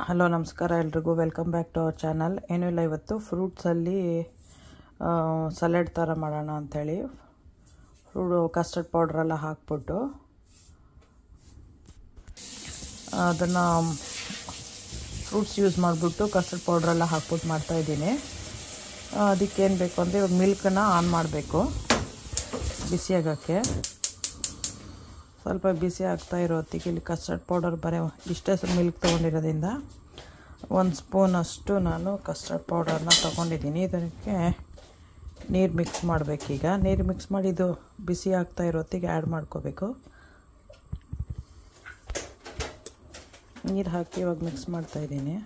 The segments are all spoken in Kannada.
ಹಲೋ ನಮಸ್ಕಾರ ಎಲ್ರಿಗೂ welcome back to our channel. ಏನೂ ಇಲ್ಲ, ಇವತ್ತು ಫ್ರೂಟ್ಸಲ್ಲಿ ಸಲಾಡ್ ಥರ ಮಾಡೋಣ ಅಂಥೇಳಿ ಕಸ್ಟರ್ಡ್ ಪೌಡ್ರೆಲ್ಲ ಹಾಕ್ಬಿಟ್ಟು ಅದನ್ನು ಫ್ರೂಟ್ಸ್ ಯೂಸ್ ಮಾಡಿಬಿಟ್ಟು ಕಸ್ಟರ್ಡ್ ಪೌಡ್ರೆಲ್ಲ ಹಾಕ್ಬಿಟ್ಟು ಮಾಡ್ತಾಯಿದ್ದೀನಿ. ಅದಕ್ಕೇನು ಬೇಕು ಅಂದರೆ ಇವಾಗ ಮಿಲ್ಕನ್ನ ಆನ್ ಮಾಡಬೇಕು ಬಿಸಿಯಾಗೋಕ್ಕೆ. ಸ್ವಲ್ಪ ಬಿಸಿ ಆಗ್ತಾ ಇರೋ ಹೊತ್ತಿಗೆ ಇಲ್ಲಿ ಕಸ್ಟರ್ಡ್ ಪೌಡರ್ ಇಷ್ಟೇ ಮಿಲ್ಕ್ ತೊಗೊಂಡಿರೋದ್ರಿಂದ 1 ಸ್ಪೂನಷ್ಟು ನಾನು ಕಸ್ಟರ್ಡ್ ಪೌಡರ್ನ ತೊಗೊಂಡಿದ್ದೀನಿ. ಇದಕ್ಕೆ ನೀರು ಮಿಕ್ಸ್ ಮಾಡಬೇಕೀಗ. ನೀರು ಮಿಕ್ಸ್ ಮಾಡಿ ಇದು ಬಿಸಿ ಆಗ್ತಾ ಇರೋ ಹೊತ್ತಿಗೆ ಆ್ಯಡ್ ಮಾಡ್ಕೋಬೇಕು. ನೀರು ಹಾಕಿ ಇವಾಗ ಮಿಕ್ಸ್ ಮಾಡ್ತಾಯಿದ್ದೀನಿ.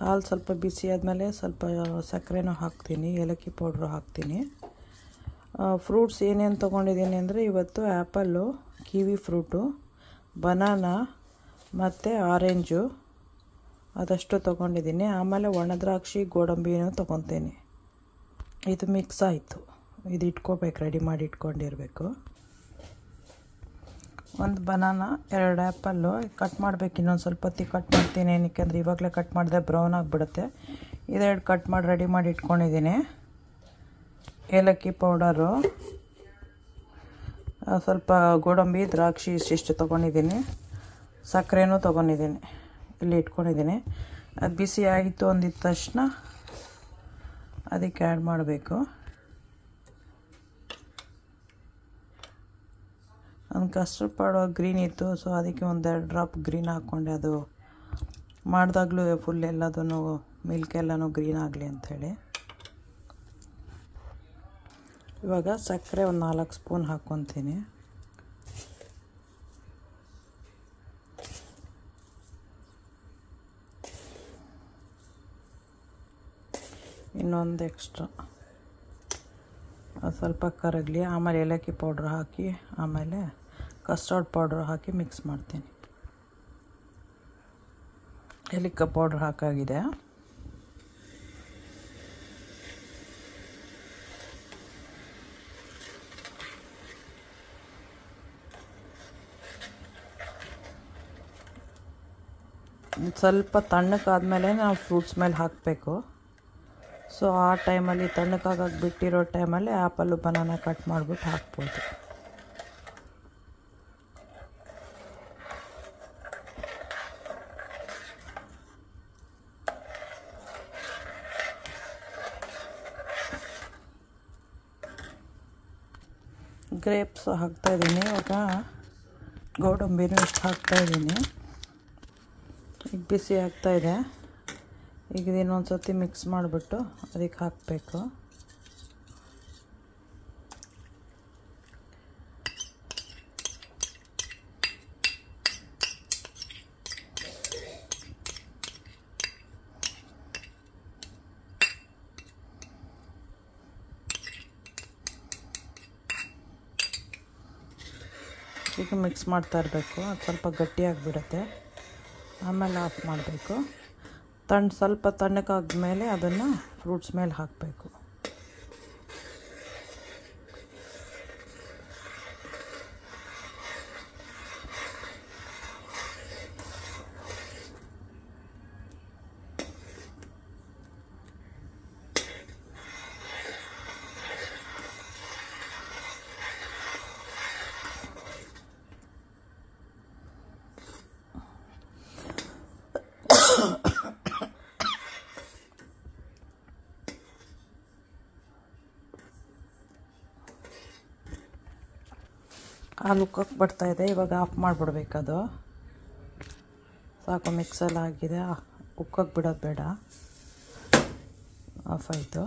ಹಾಲು ಸ್ವಲ್ಪ ಬಿಸಿ ಆದಮೇಲೆ ಸ್ವಲ್ಪ ಸಕ್ಕರೆನೂ ಹಾಕ್ತೀನಿ, ಏಲಕ್ಕಿ ಪೌಡ್ರು ಹಾಕ್ತೀನಿ. ಫ್ರೂಟ್ಸ್ ಏನೇನು ತೊಗೊಂಡಿದ್ದೀನಿ ಅಂದರೆ ಇವತ್ತು ಆ್ಯಪಲ್ಲು, ಕಿವಿ ಫ್ರೂಟು, ಬನಾನಾ ಮತ್ತು ಆರೆಂಜು ಅದಷ್ಟು ತೊಗೊಂಡಿದ್ದೀನಿ. ಆಮೇಲೆ ಒಣದ್ರಾಕ್ಷಿ, ಗೋಡಂಬಿನೂ ತೊಗೊತೀನಿ. ಇದು ಮಿಕ್ಸ್ ಆಯಿತು. ಇದು ಇಟ್ಕೋಬೇಕು, ರೆಡಿ ಮಾಡಿ ಇಟ್ಕೊಂಡಿರಬೇಕು. 1 ಬನಾನಾ, 2 ಆ್ಯಪಲ್ಲು ಕಟ್ ಮಾಡಬೇಕು. ಇನ್ನೊಂದು ಸ್ವಲ್ಪ ಹೊತ್ತಿಗೆ ಕಟ್ ಮಾಡ್ತೀನಿ, ಏನಕ್ಕೆ ಅಂದರೆ ಇವಾಗಲೇ ಕಟ್ ಮಾಡಿದ್ರೆ ಬ್ರೌನ್ ಆಗಿಬಿಡುತ್ತೆ. ಇದೆರಡು ಕಟ್ ಮಾಡಿ ರೆಡಿ ಮಾಡಿ ಇಟ್ಕೊಂಡಿದ್ದೀನಿ. ಏಲಕ್ಕಿ ಪೌಡರು, ಸ್ವಲ್ಪ ಗೋಡಂಬಿ, ದ್ರಾಕ್ಷಿ ಇಷ್ಟಿಷ್ಟು ತೊಗೊಂಡಿದ್ದೀನಿ. ಸಕ್ಕರೆನೂ ತೊಗೊಂಡಿದ್ದೀನಿ, ಇಲ್ಲಿ ಇಟ್ಕೊಂಡಿದ್ದೀನಿ. ಅದು ಬಿಸಿ ಆಯಿತು ಅಂದಿದ ತಕ್ಷಣ ಅದಕ್ಕೆ ಆ್ಯಡ್ ಮಾಡಬೇಕು. ಒಂದು ಕಸ್ಟರ್ಡ್ ಪೌಡರ್ ಗ್ರೀನ್ ಇತ್ತು, ಸೊ ಅದಕ್ಕೆ 1-2 ಡ್ರಾಪ್ ಗ್ರೀನ್ ಹಾಕ್ಕೊಂಡೆ. ಅದು ಮಾಡಿದಾಗಲೂ ಫುಲ್ ಎಲ್ಲದೂ ಮಿಲ್ಕ್ ಎಲ್ಲನೂ ಗ್ರೀನ್ ಆಗಲಿ ಅಂಥೇಳಿ. ಇವಾಗ ಸಕ್ಕರೆ 4 ಸ್ಪೂನ್ ಹಾಕ್ಕೊತೀನಿ. ಇನ್ನೊಂದು ಎಕ್ಸ್ಟ್ರಾ ಸ್ವಲ್ಪ ಕರಗಲಿ. ಆಮೇಲೆ ಏಲಕ್ಕಿ ಪೌಡ್ರ್ ಹಾಕಿ ಆಮೇಲೆ ಕಸ್ಟರ್ಡ್ ಪೌಡ್ರ್ ಹಾಕಿ ಮಿಕ್ಸ್ ಮಾಡ್ತೀನಿ. ಏಲಕ್ಕಿ ಪೌಡ್ರ್ ಹಾಕಾಗಿದೆ. ಸ್ವಲ್ಪ ತಣ್ಣಕ್ಕಾದ್ಮೇಲೆ ನಾವು ಫ್ರೂಟ್ಸ್ ಮೇಲೆ ಹಾಕಬೇಕು. ಸೊ ಆ ಟೈಮಲ್ಲಿ ತಣ್ಣಕ್ಕಾಗಕ್ಕೆ ಬಿಟ್ಟಿರೋ ಟೈಮಲ್ಲಿ ಆ್ಯಪಲ್ಲು, ಬನಾನಾ ಕಟ್ ಮಾಡಿಬಿಟ್ಟು ಹಾಕ್ಬೋದು. ಗ್ರೇಪ್ಸ್ ಹಾಕ್ತಾಯಿದ್ದೀನಿ. ಇವಾಗ ಗೋಡಂಬಿನೂ ಇಷ್ಟು ಹಾಕ್ತಾಯಿದ್ದೀನಿ. ಈಗ ಬಿಸಿ ಆಗ್ತಾಯಿದೆ. ಈಗ ಇನ್ನೊಂದು ಸರ್ತಿ ಮಿಕ್ಸ್ ಮಾಡಿಬಿಟ್ಟು ಅದಕ್ಕೆ ಹಾಕಬೇಕು. ಈಗ ಮಿಕ್ಸ್ ಮಾಡ್ತಾ ಇರಬೇಕು. ಅದು ಸ್ವಲ್ಪ ಗಟ್ಟಿಯಾಗಿಬಿಡುತ್ತೆ. ಆಮೇಲೆ ಆಫ್ ಮಾಡಬೇಕು. ಸ್ವಲ್ಪ ತಣ್ಣಕ್ಕಾದ್ಮೇಲೆ ಅದನ್ನು ಫ್ರೂಟ್ಸ್ ಮೇಲೆ ಹಾಕಬೇಕು. ಹಾಲು ಉಕ್ಕಕ್ಕೆ ಬರ್ತಾಯಿದೆ. ಇವಾಗ ಆಫ್ ಮಾಡಿಬಿಡ್ಬೇಕದು. ಸಾಕು, ಮಿಕ್ಸಲ್ಲಿ ಆಗಿದೆ. ಉಕ್ಕಕ್ಕೆ ಬಿಡೋದು ಬೇಡ. ಆಫ್ ಆಯಿತು.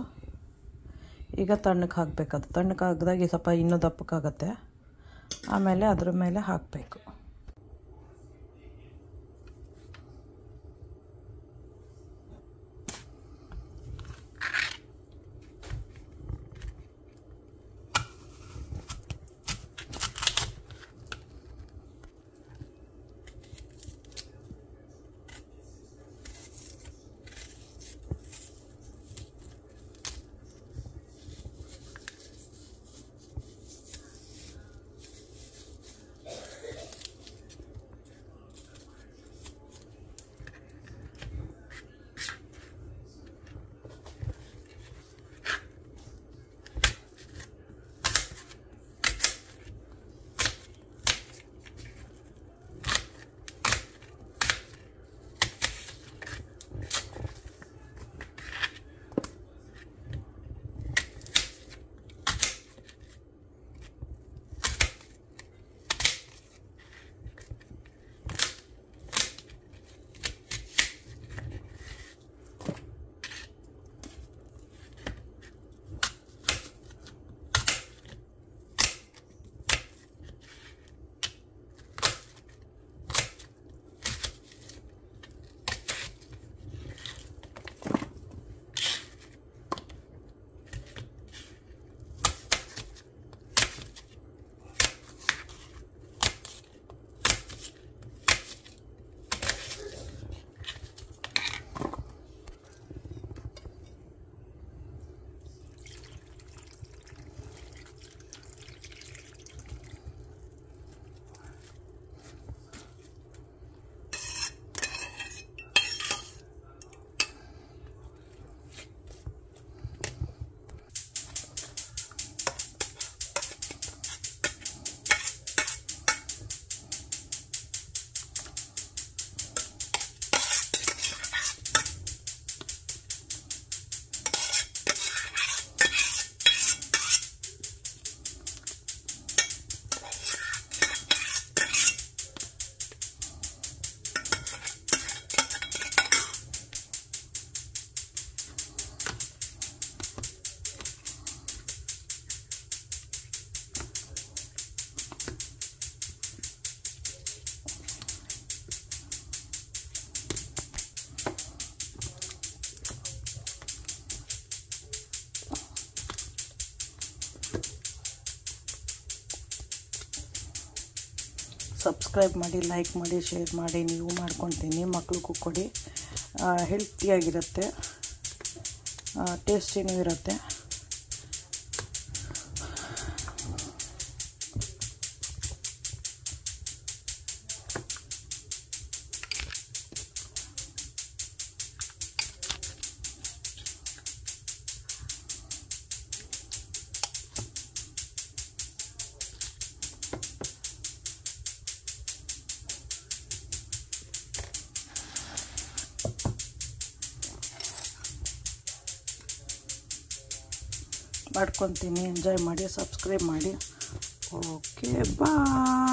ಈಗ ತಣ್ಣಕ್ಕೆ ಹಾಕಬೇಕದು. ತಣ್ಣಕ್ಕೆ ಹಾಕಿದಾಗ ಸ್ವಲ್ಪ ಇನ್ನೂ ದಪ್ಪಕ್ಕಾಗತ್ತೆ. ಆಮೇಲೆ ಅದ್ರ ಮೇಲೆ ಹಾಕಬೇಕು. ಸಬ್ಸ್ಕ್ರೈಬ್ ಮಾಡಿ, ಲೈಕ್ ಮಾಡಿ, ಶೇರ್ ಮಾಡಿ. ನೀವು ಮಾಡ್ಕೊತೀನಿ, ಮಕ್ಳಿಗೂ ಕೊಡಿ. ಹೆಲ್ತಿಯಾಗಿರುತ್ತೆ, ಟೇಸ್ಟಿನೂ ಇರುತ್ತೆ. ಮಾಡ್ಕೊತೀನಿ. ಎಂಜಾಯ್ ಮಾಡಿ, ಸಬ್ಸ್ಕ್ರೈಬ್ ಮಾಡಿ. ಓಕೆ, ಬಾಯ್.